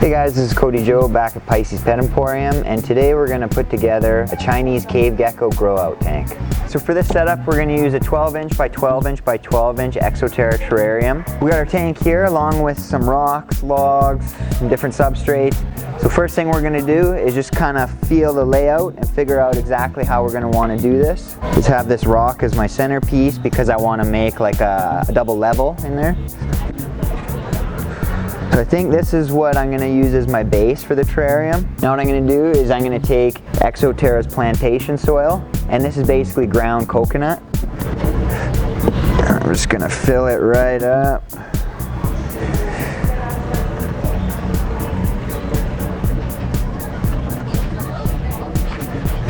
Hey guys, this is Codyjoe back at Pisces Pet Emporium, and today we're going to put together a Chinese cave gecko grow out tank. So for this setup we're going to use a 12-inch by 12-inch by 12-inch Terra terrarium. We got our tank here along with some rocks, logs, and different substrates. So first thing we're going to do is just kind of feel the layout and figure out exactly how we're going to want to do this. Just have this rock as my centerpiece because I want to make like a double level in there. So I think this is what I'm going to use as my base for the terrarium. Now what I'm going to do is I'm going to take Terra's Plantation soil, and this is basically ground coconut. I'm just going to fill it right up.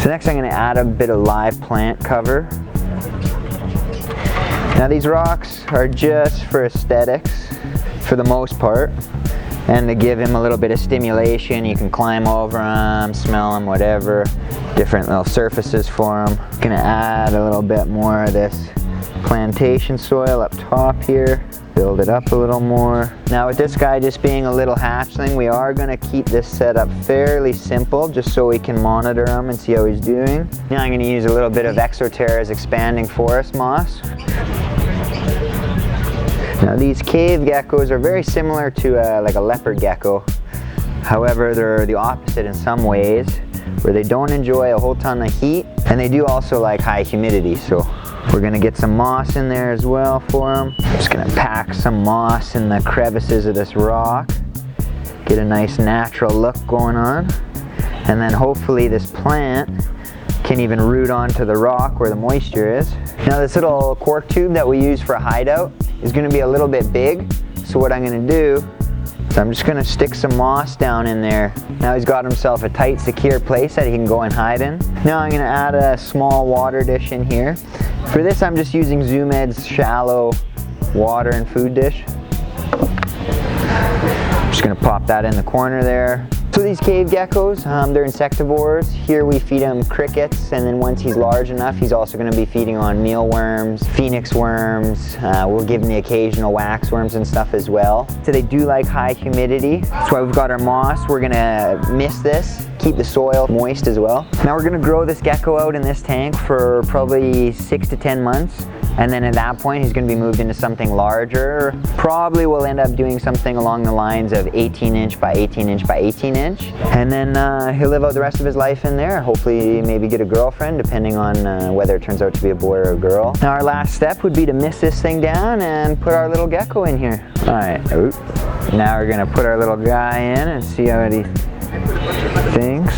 So next I'm going to add a bit of live plant cover. Now these rocks are just for aesthetics for the most part, and to give him a little bit of stimulation. You can climb over them, smell them, whatever. Different little surfaces for them. Gonna add a little bit more of this plantation soil up top here. Build it up a little more. Now with this guy just being a little hatchling, we are gonna keep this setup fairly simple just so we can monitor him and see how he's doing. Now I'm gonna use a little bit of Terra's expanding forest moss. Now these cave geckos are very similar to like a leopard gecko. However, they're the opposite in some ways, where they don't enjoy a whole ton of heat, and they do also like high humidity. So we're gonna get some moss in there as well for them. Just gonna pack some moss in the crevices of this rock. Get a nice natural look going on. And then hopefully this plant can even root onto the rock where the moisture is. Now this little cork tube that we use for a hideout is going to be a little bit big, so what I'm going to do is I'm just going to stick some moss down in there. Now he's got himself a tight, secure place that he can go and hide in. Now I'm going to add a small water dish in here. For this I'm just using Zoom Ed's shallow water and food dish. I'm just going to pop that in the corner there. So these cave geckos, they're insectivores. Here we feed him crickets, and then once he's large enough, he's also going to be feeding on mealworms, phoenix worms. We'll give him the occasional waxworms and stuff as well. So they do like high humidity. That's why we've got our moss. We're going to mist this, keep the soil moist as well. Now we're going to grow this gecko out in this tank for probably 6 to 10 months. And then at that point, he's going to be moved into something larger. Probably we'll end up doing something along the lines of 18-inch by 18-inch by 18-inch. And then he'll live out the rest of his life in there. Hopefully maybe get a girlfriend, depending on whether it turns out to be a boy or a girl. Now our last step would be to mist this thing down and put our little gecko in here. All right, now we're going to put our little guy in and see how he thinks.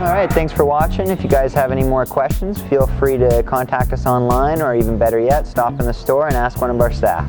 Alright, thanks for watching. If you guys have any more questions, feel free to contact us online, or even better yet, stop in the store and ask one of our staff.